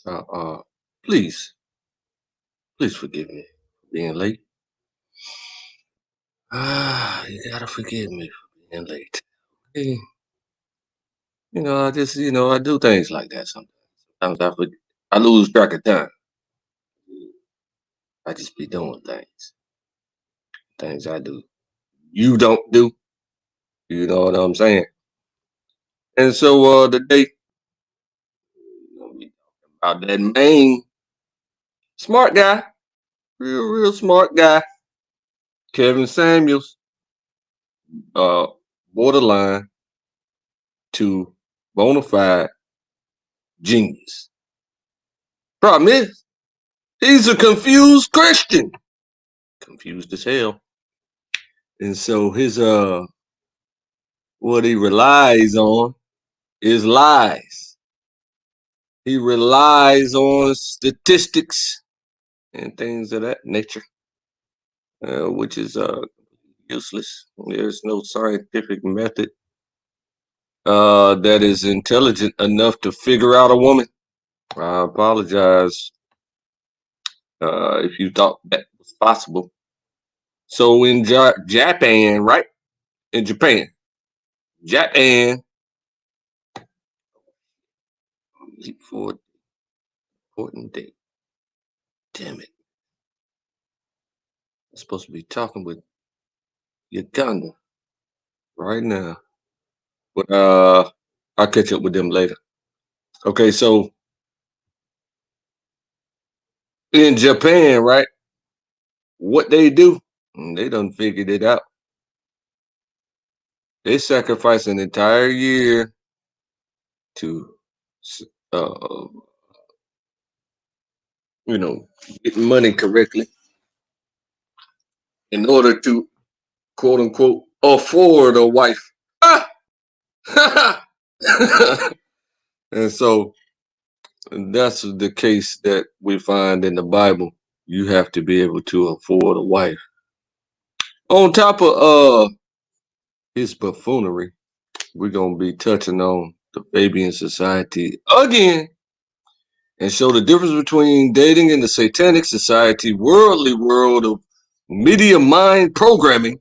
Uh, uh, please, please forgive me for being late. You gotta forgive me for being late. Okay? I just, I do things like that sometimes. Sometimes I lose track of time. I just be doing things I do. You don't do. You know what I'm saying? And so, today, we talking about that main smart guy, real smart guy, Kevin Samuels, uh, borderline to bona fide genius. Problem is, he's a confused Christian, confused as hell. And so what he relies on is lies. He relies on statistics and things of that nature, which is useless. There's no scientific method that is intelligent enough to figure out a woman. I apologize if you thought that was possible. So in Japan, right? In Japan, for important date. Damn it! I'm supposed to be talking with Uganda right now, but I'll catch up with them later. Okay, so in Japan, right? What they do? They done figured it out. They sacrifice an entire year to, uh, get money correctly in order to quote unquote afford a wife. Ah! And so that's the case that we find in the Bible. You have to be able to afford a wife. On top of his buffoonery, we're gonna be touching on the Fabien Society again and show the difference between dating in the Satanic Society, worldly world of media mind programming,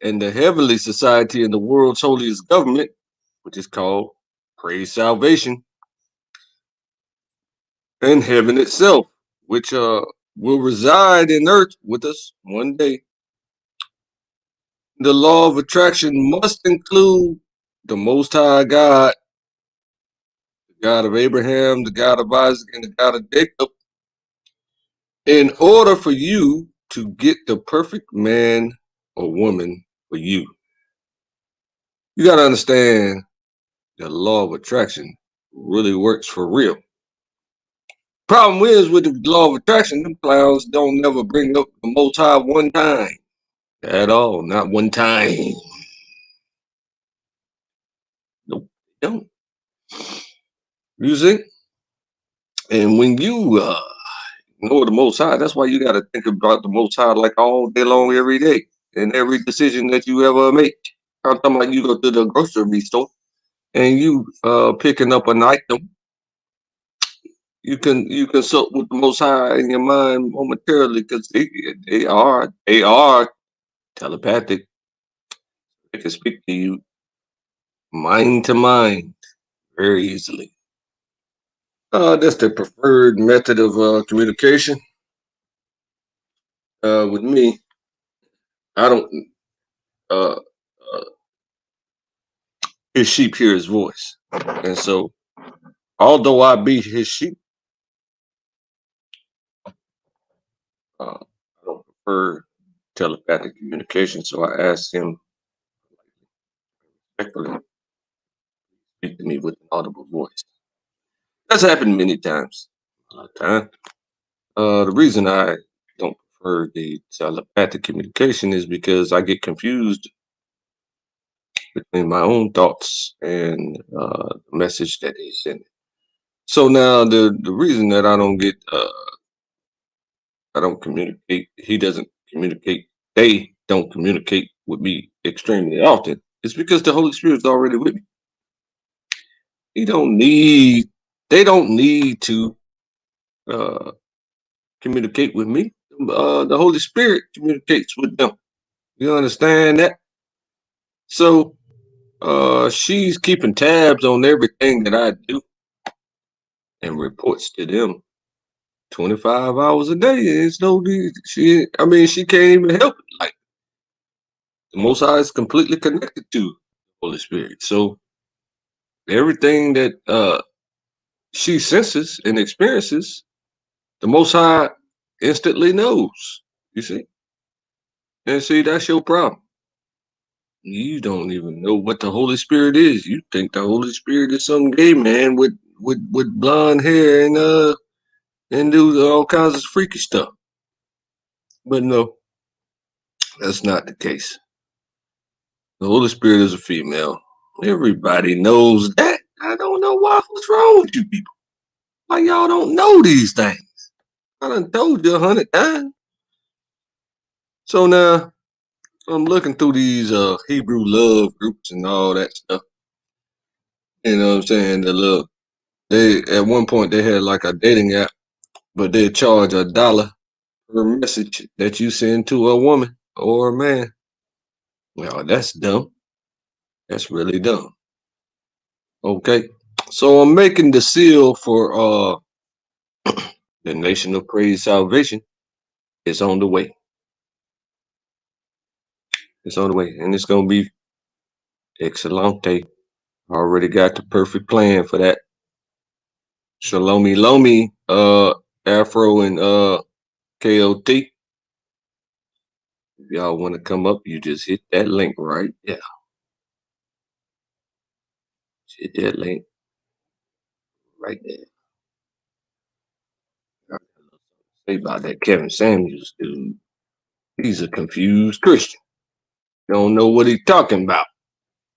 and the Heavenly Society and the world's holiest government, which is called Praise Salvation, and heaven itself, which will reside in earth with us one day. The law of attraction must include the Most High God, the God of Abraham, the God of Isaac, and the God of Jacob, in order for you to get the perfect man or woman for you. You got to understand the law of attraction really works for real. Problem is with the law of attraction, them clowns don't never bring up the Most High one time at all, not one time. Nope, don't. You see? And when you know the Most High, that's why you got to think about the Most High like all day long, every day, and every decision that you ever make. I'm talking about you go to the grocery store and you picking up an item. You consult with the Most High in your mind momentarily because they are telepathic. They can speak to you mind to mind very easily. That's the preferred method of communication. With me, I don't. Uh, uh, his sheep hear his voice, and so although I be his sheep, I don't prefer telepathic communication. So I asked him respectfully to speak to me with an audible voice. That's happened many times. A lot of time. The reason I don't prefer the telepathic communication is because I get confused between my own thoughts and the message that they send. So now the reason that I don't communicate, he doesn't communicate, they don't communicate with me extremely often, is because the Holy Spirit's already with me. He don't need, they don't need to. uh, communicate with me. The Holy Spirit communicates with them. You understand that? So she's keeping tabs on everything that I do and reports to them 25 hours a day. It's no she I mean she can't even help it. Like the Most High is completely connected to the Holy Spirit. So everything that she senses and experiences, the Most High instantly knows. You see? And see, that's your problem. You don't even know what the Holy Spirit is. You think the Holy Spirit is some gay man with blonde hair and do all kinds of freaky stuff. But no, that's not the case. The Holy Spirit is a female. Everybody knows that. I don't know what's wrong with you people. Why y'all don't know these things? I done told you 100 times. So now I'm looking through these Hebrew love groups and all that stuff. You know what I'm saying? They at one point they had like a dating app, but they charge $1 per message that you send to a woman or a man. Well, that's dumb. That's really dumb. Okay. So I'm making the seal for the Nation of Praise Salvation. It's on the way. It's on the way. And it's gonna be excelente. I already got the perfect plan for that. Shalomi Lomi, Afro and KOT. If y'all want to come up, you just hit that link right there. Hit that link right there. Say about that Kevin Samuels dude. He's a confused Christian. Don't know what he's talking about.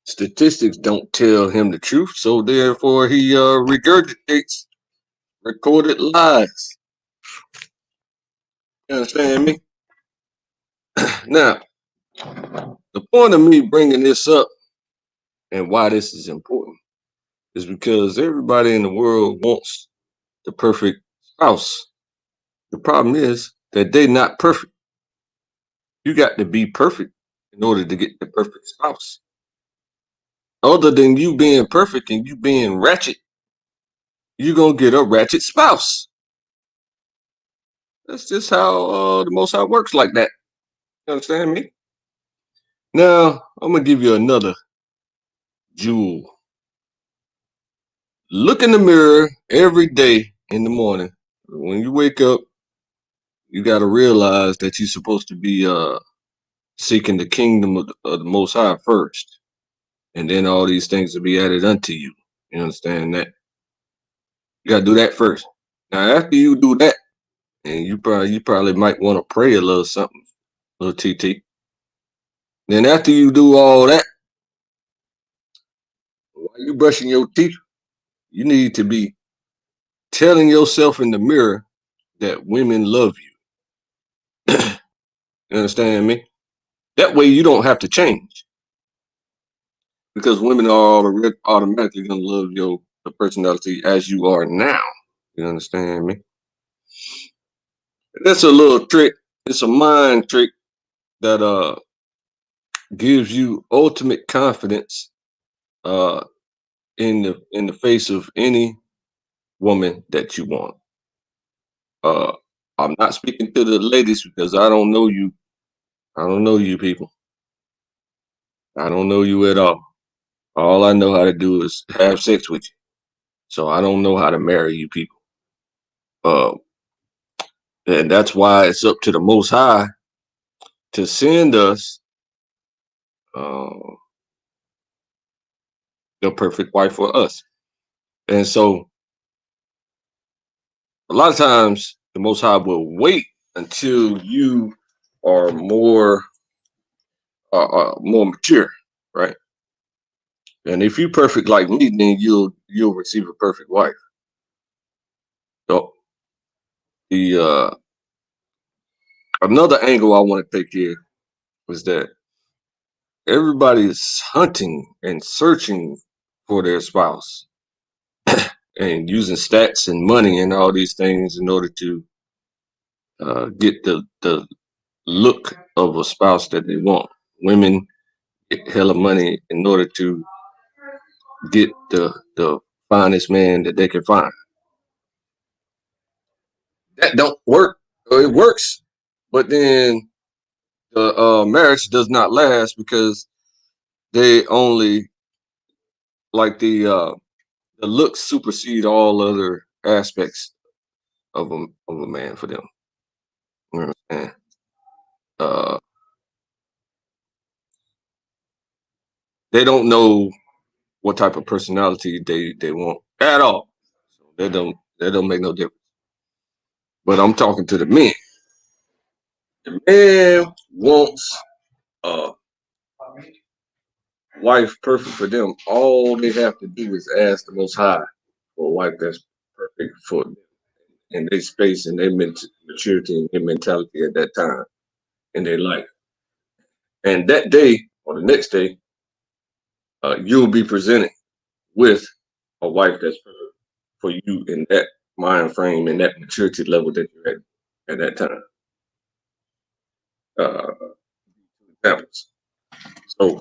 Statistics don't tell him the truth, so therefore he regurgitates recorded lies. You understand me? Now, the point of me bringing this up and why this is important is because everybody in the world wants the perfect spouse. The problem is that they're not perfect. You got to be perfect in order to get the perfect spouse. Other than you being perfect and you being ratchet, you're going to get a ratchet spouse. That's just how the Most High works like that. You understand me? Now, I'm going to give you another jewel. Look in the mirror every day in the morning. When you wake up, you got to realize that you're supposed to be seeking the kingdom of the Most High first. And then all these things will be added unto you. You understand that? You got to do that first. Now, after you do that, and you probably might want to pray a little something, a little TT. Then after you do all that, while you brushing your teeth, you need to be telling yourself in the mirror that women love you. You understand me? That way you don't have to change because women are automatically gonna love your the personality as you are now. You understand me? That's a little trick. It's a mind trick that gives you ultimate confidence uh in the face of any woman that you want. Uh, I'm not speaking to the ladies because I don't know you. I don't know you people. I don't know you at all. All I know how to do is have sex with you. So I don't know how to marry you people. Uh, and that's why it's up to the Most High to send us uh, the perfect wife for us. And so a lot of times the Most High will wait until you are more mature, right? And if you perfect like me, then you'll receive a perfect wife. So the another angle I want to take here is that everybody is hunting and searching for their spouse. and using stats and money and all these things in order to get the look of a spouse that they want. Women get hella money in order to get the finest man that they can find. That don't work. It works, but then the marriage does not last because they only like the looks supersede all other aspects of a man for them. You know what I'm saying? Uh, they don't know what type of personality they want at all. So they don't make no difference. But I'm talking to the men. The man wants a wife perfect for them. All they have to do is ask the Most High for a wife that's perfect for them in their space and their maturity and their mentality at that time in their life. And that day or the next day, you'll be presented with a wife that's perfect for you in that mind frame and that maturity level that you're at that time. Examples. So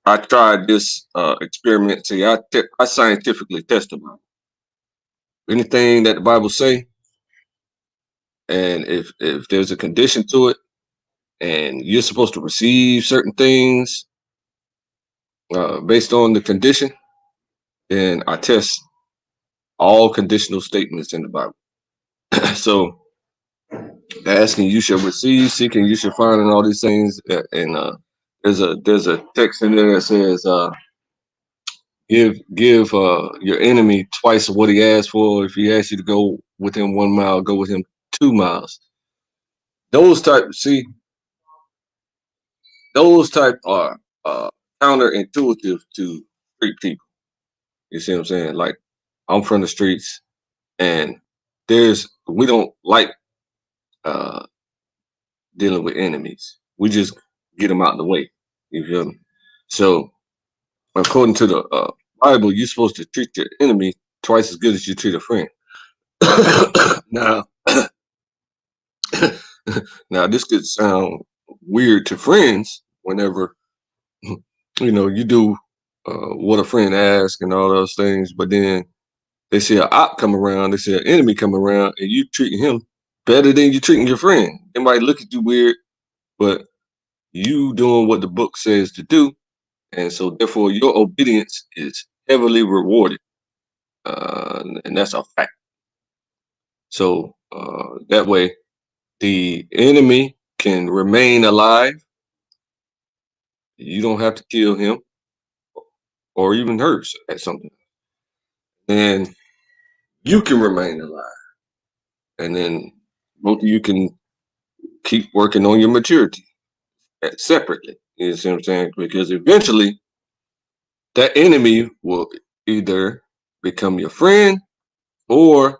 I tried this experiment. See, I scientifically tested anything that the Bible say, and if there's a condition to it, and you're supposed to receive certain things based on the condition, then I test all conditional statements in the Bible. So asking you shall receive, seeking you shall find, and all these things. And there's a text in there that says give your enemy twice of what he asked for. If he asks you to go with him 1 mile, go with him 2 miles. Those type are counterintuitive to street people. You see what I'm saying? Like I'm from the streets, and we don't like uh, dealing with enemies. We just get them out of the way. You feel me? So according to the Bible, you're supposed to treat your enemy twice as good as you treat a friend. Now, now this could sound weird to friends whenever you do what a friend asks and all those things, but then they see an op come around, they see an enemy come around, and you treating him better than you treating your friend. They might look at you weird, but you doing what the book says to do, and so therefore your obedience is heavily rewarded, and that's a fact. So that way, the enemy can remain alive. You don't have to kill him or even hurt at something, and you can remain alive, and then both of you can keep working on your maturity separately. You see what I'm saying? Because eventually, that enemy will either become your friend or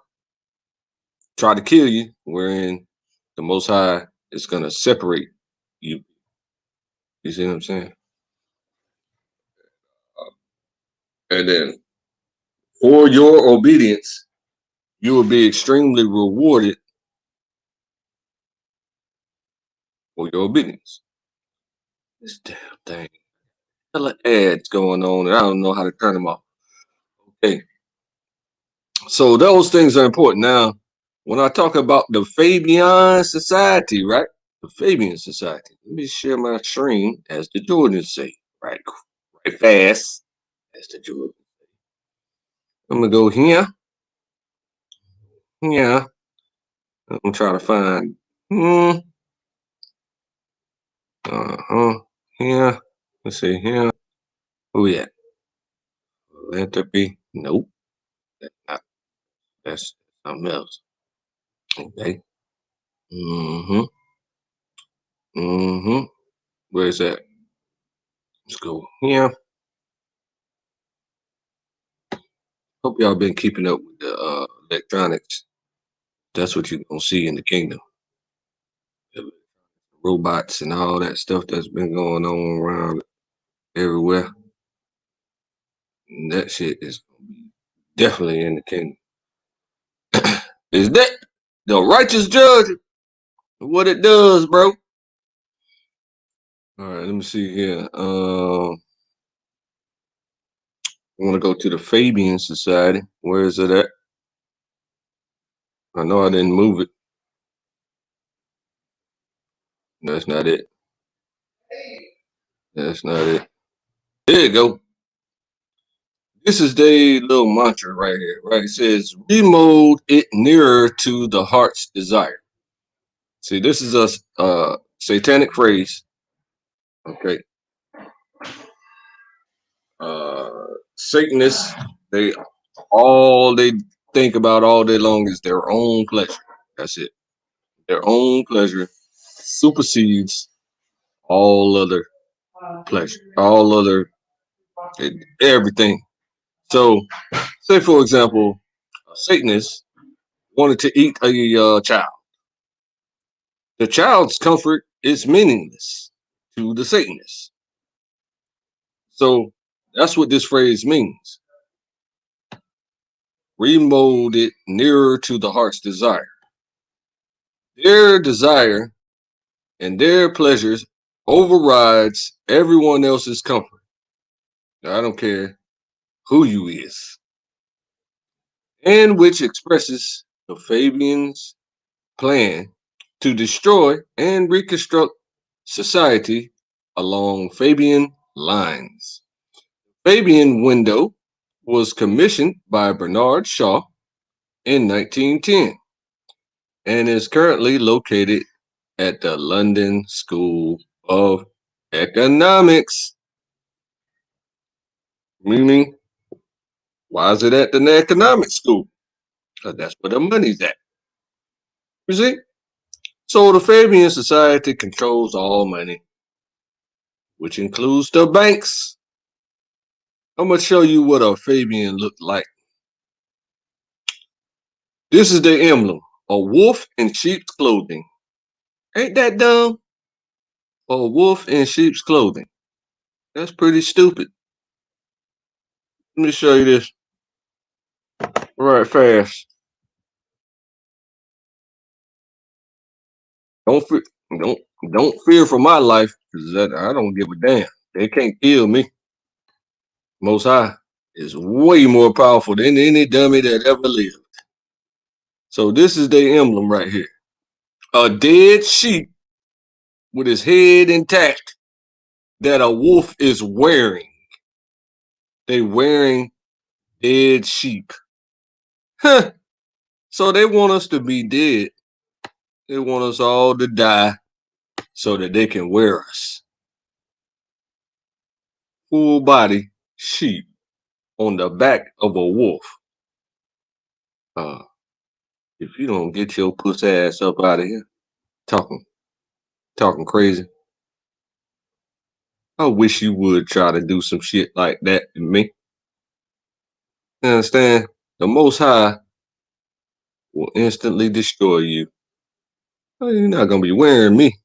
try to kill you, wherein the Most High is going to separate you. You see what I'm saying? And then for your obedience, you will be extremely rewarded for your obedience. This damn thing. Hella ads going on, and I don't know how to turn them off. Okay. So those things are important. Now, when I talk about the Fabien Society, right? The Fabien Society. Let me share my screen, as the Jordans say, right? Right fast, as the Jordans. I'm gonna go here. Yeah. I'm gonna try to find. Uh-huh. Here. Let's see here. Who we at? Philanthropy. Nope. That's not. That's something else. Okay. Mm-hmm. Mm-hmm. Where's that? Let's go here. Hope y'all been keeping up with the electronics. That's what you're gonna see in the kingdom. The robots and all that stuff that's been going on around everywhere. And that shit is gonna be definitely in the kingdom. Is that the righteous judge? What it does, bro? All right, let me see here. I want to go to the Fabien Society. Where is it at? I know I didn't move it. That's not it. That's not it. There you go. This is their little mantra right here, right? It says, remold it nearer to the heart's desire. See, this is a satanic phrase. Okay. Satanists, they all they think about all day long is their own pleasure. That's it. Their own pleasure supersedes all other pleasure, all other everything. So, say for example, a Satanist wanted to eat a child. The child's comfort is meaningless to the Satanist. So that's what this phrase means. Remold it nearer to the heart's desire. Their desire and their pleasures overrides everyone else's comfort. I don't care who you is. And which expresses the Fabians' plan to destroy and reconstruct society along Fabian lines. Fabian window was commissioned by Bernard Shaw in 1910 and is currently located at the London School of Economics. Meaning, why is it at the economic school? Because that's where the money's at. You see? So the Fabien Society controls all money, which includes the banks. I'm going to show you what a Fabian looked like. This is the emblem, a wolf in sheep's clothing. Ain't that dumb? A wolf in sheep's clothing. That's pretty stupid. Let me show you this right fast. Don't fear, don't don't fear for my life, because I don't give a damn. They can't kill me. Most High is way more powerful than any dummy that ever lived. So this is their emblem right here. A dead sheep with his head intact that a wolf is wearing. They wearing dead sheep. Huh. So they want us to be dead. They want us all to die so that they can wear us. Full body sheep on the back of a wolf. If you don't get your puss ass up out of here, talking crazy. I wish you would try to do some shit like that to me. You understand? The Most High will instantly destroy you. Oh, you're not gonna be wearing me.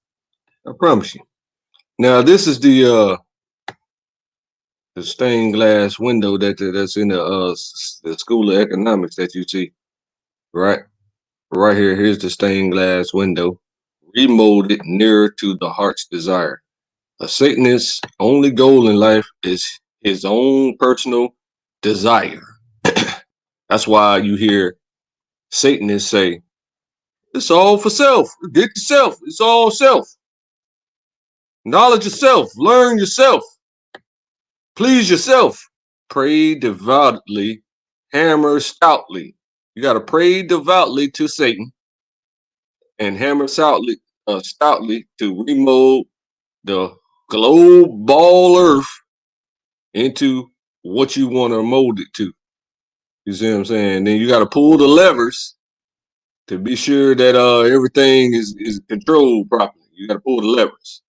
I promise you. Now this is the stained glass window that's in the School of Economics that you see. Right? Right here. Here's the stained glass window. Remolded nearer to the heart's desire. A Satanist's only goal in life is his own personal desire. That's why you hear Satanists say, it's all for self. Get yourself. It's all self. Knowledge yourself. Learn yourself. Please yourself. Pray devoutly. Hammer stoutly. You got to pray devoutly to Satan and hammer stoutly to remold the globe ball earth into what you want to mold it to. You see what I'm saying? Then you got to pull the levers to be sure that everything is controlled properly. You got to pull the levers.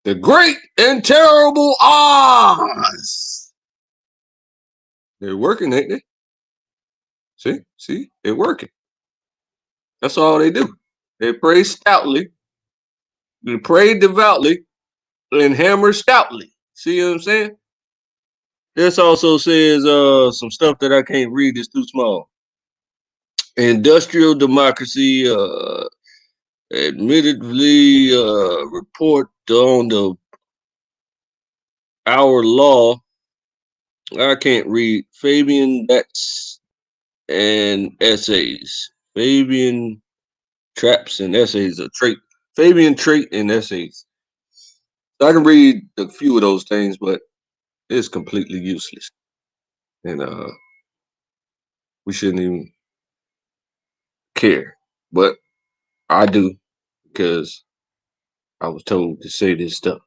The great and terrible Oz. They're working, ain't they? See, they're working. That's all they do. They pray stoutly, they pray devoutly, and hammer stoutly. See what I'm saying? This also says some stuff that I can't read. It's too small. Industrial democracy, admittedly, report on the our law. I can't read. Fabian, that's and essays. Fabian traps and essays are trait. Fabian trait and essays. I can read a few of those things, but it's completely useless. And we shouldn't even care. But I do because I was told to say this stuff.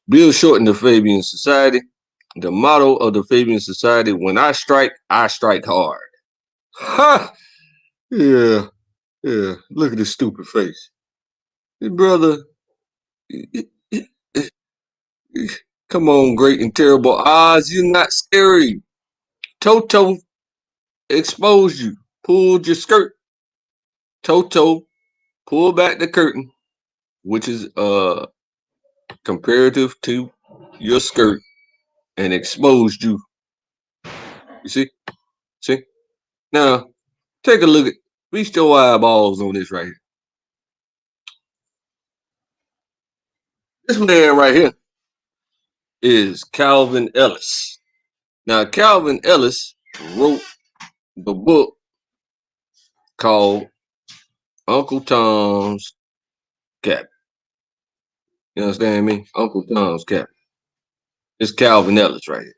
Bill Shorten the Fabien Society. The motto of the Fabien Society: when I strike hard. Ha! Yeah, yeah. Look at his stupid face. Hey, brother, come on, great and terrible Oz. You're not scary. Toto exposed you. Pulled your skirt. Toto pulled back the curtain, which is comparative to your skirt, and exposed you. You see? See? Now, take a look at, feast your eyeballs on this right here. This man right here is Calvin Ellis. Now, Calvin Ellis wrote the book called Uncle Tom's Cabin. You understand me? Uncle Tom's Cabin. It's Calvin Ellis right here.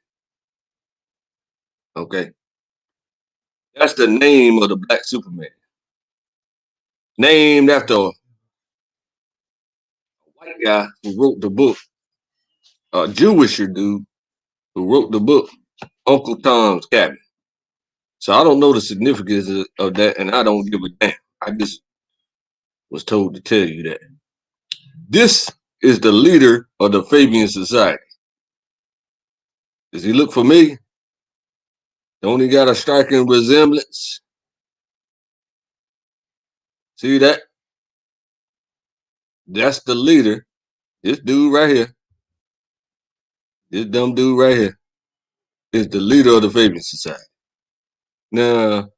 Okay. That's the name of the Black Superman. Named after a white guy who wrote the book, a Jewisher dude who wrote the book, Uncle Tom's Cabin. So I don't know the significance of that, and I don't give a damn. I just was told to tell you that. This is the leader of the Fabien Society. Does he look familiar? Don't he got a striking resemblance? See that? That's the leader. This dude right here, this dumb dude right here, is the leader of the Fabien Society. Now,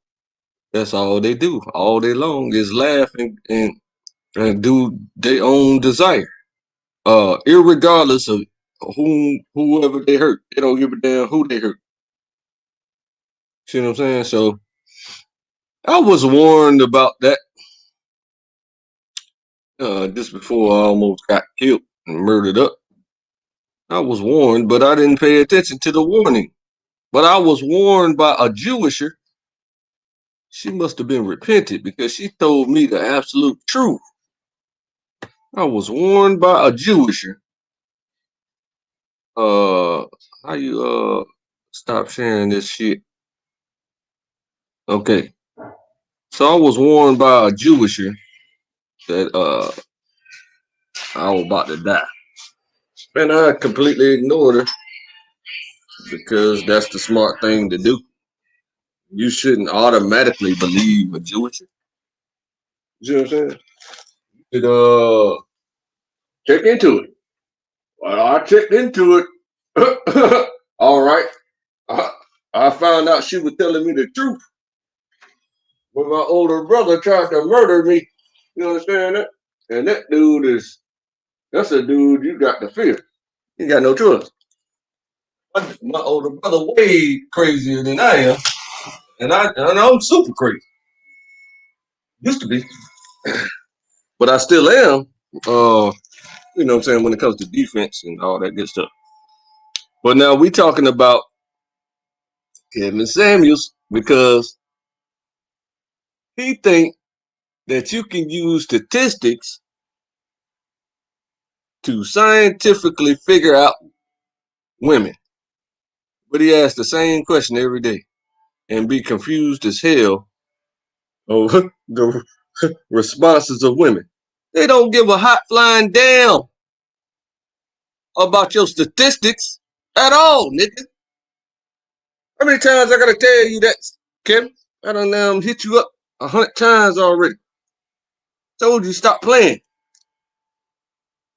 that's all they do all day long is laugh and do their own desire. Irregardless of whoever they hurt. They don't give a damn who they hurt. See what I'm saying? So I was warned about that just before I almost got killed and murdered up. I was warned, but I didn't pay attention to the warning. But I was warned by a Jewisher. She must have been repentant because she told me the absolute truth. I was warned by a Jewisher. How you stop sharing this shit? Okay. So I was warned by a Jewisher that I was about to die. And I completely ignored her because that's the smart thing to do. You shouldn't automatically believe a Jewish. You know what I'm saying? You should check into it. Well, I checked into it. All right. I, I found out she was telling me the truth. When my older brother tried to murder me. You understand that? And that dude that's a dude you got to fear. You got no choice. My older brother way crazier than I am. And I'm super crazy. Used to be. But I still am. You know what I'm saying, when it comes to defense and all that good stuff. But now we talking about Kevin Samuels because he think that you can use statistics to scientifically figure out women. But he asks the same question every day and be confused as hell over the responses of women. They don't give a hot flying damn about your statistics at all, nigga. How many times I gotta tell you that, Kevin? I done hit you up 100 times already. Told you stop playing.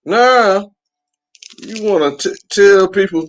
Nah, you wanna tell people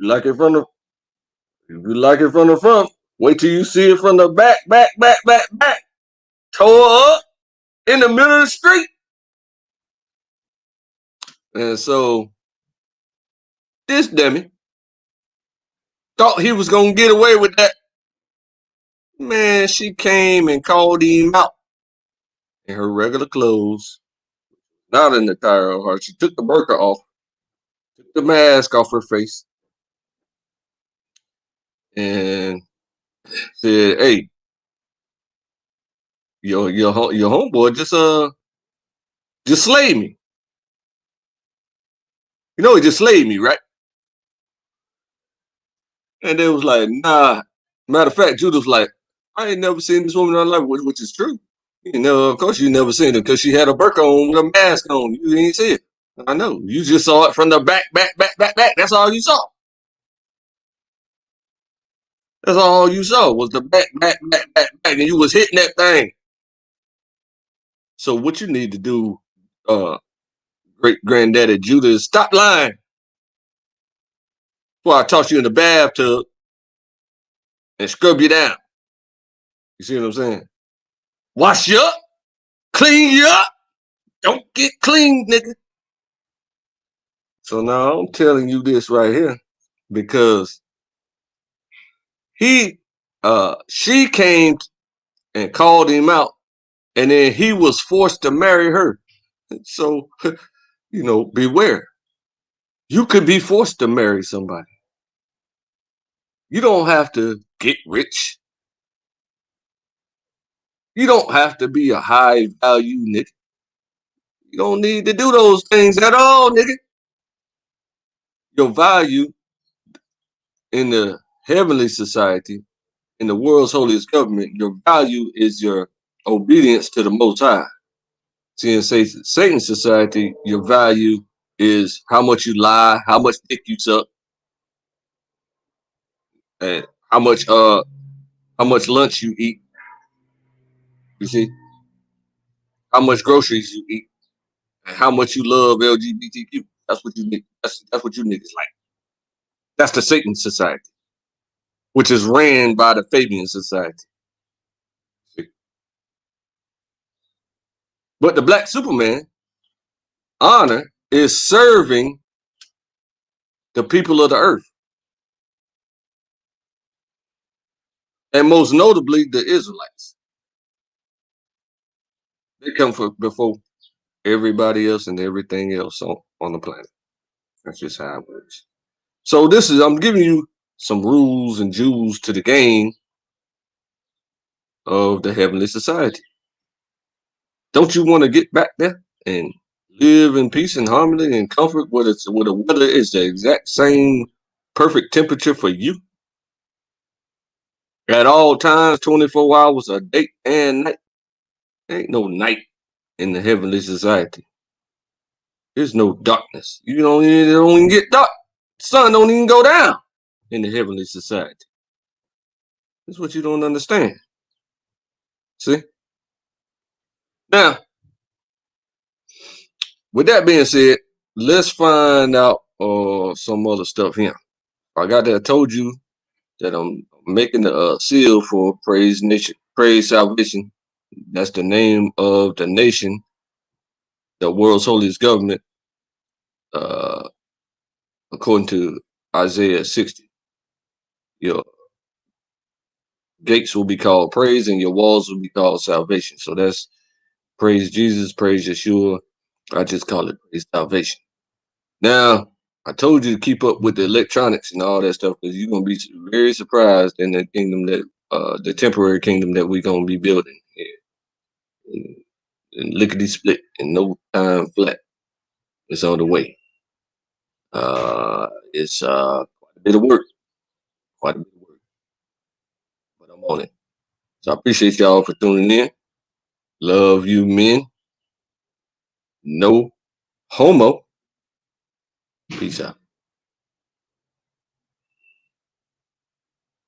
You like it from the if you like it from the front, wait till you see it from the back. Tore up in the middle of the street. And so this dummy thought he was gonna get away with that. Man, she came and called him out in her regular clothes, not in the tire of her. She took the burqa off, took the mask off her face, and said, "Hey, your homeboy just slayed me. You know he just slayed me, right?" And they was like, "Nah." Matter of fact, Judah was like, "I ain't never seen this woman in my life," which is true. You know, of course you never seen her because she had a burqa on with a mask on. You ain't see it. I know. You just saw it from the back. That's all you saw. That's all you saw was the back, and you was hitting that thing. So what you need to do, great granddaddy Judah, is stop lying. Before I toss you in the bathtub and scrub you down. You see what I'm saying? Wash you up, clean you up. Don't get clean, nigga. So now I'm telling you this right here because she came and called him out, and then he was forced to marry her. So, beware. You could be forced to marry somebody. You don't have to get rich. You don't have to be a high value nigga. You don't need to do those things at all, nigga. Your value in the heavenly society, in the world's holiest government, your value is your obedience to the Most High. See, in Satan's society, your value is how much you lie, how much dick you suck, and how much lunch you eat. You see, how much groceries you eat, and how much you love LGBTQ. That's what you need. That's what you niggas like. That's the Satan society, which is ran by the Fabien Society. See? But the Black Superman honor is serving the people of the earth, and most notably the Israelites. They come before everybody else and everything else on the planet. That's just how it works. So I'm giving you some rules and jewels to the game of the Heavenly Society. Don't you want to get back there and live in peace and harmony and comfort where the weather is the exact same perfect temperature for you at all times, 24 hours a day and night? There ain't no night in the Heavenly Society. There's no darkness. You don't even get dark. The sun don't even go down in the Heavenly Society. That's what you don't understand. See? Now, with that being said, let's find out some other stuff here. I told you that I'm making the seal for Praise Nation, Praise Salvation. That's the name of the nation, the world's holiest government, uh, according to Isaiah 60. Your gates will be called praise and your walls will be called salvation. So that's praise Jesus, praise Yeshua. I just call it praise salvation. Now, I told you to keep up with the electronics and all that stuff because you're gonna be very surprised in the kingdom the temporary kingdom that we're gonna be building here. And lickety split in no time flat. It's on the way. It's quite a bit of work, but I'm on it. So I appreciate y'all for tuning in. Love you, men. No homo. Peace out.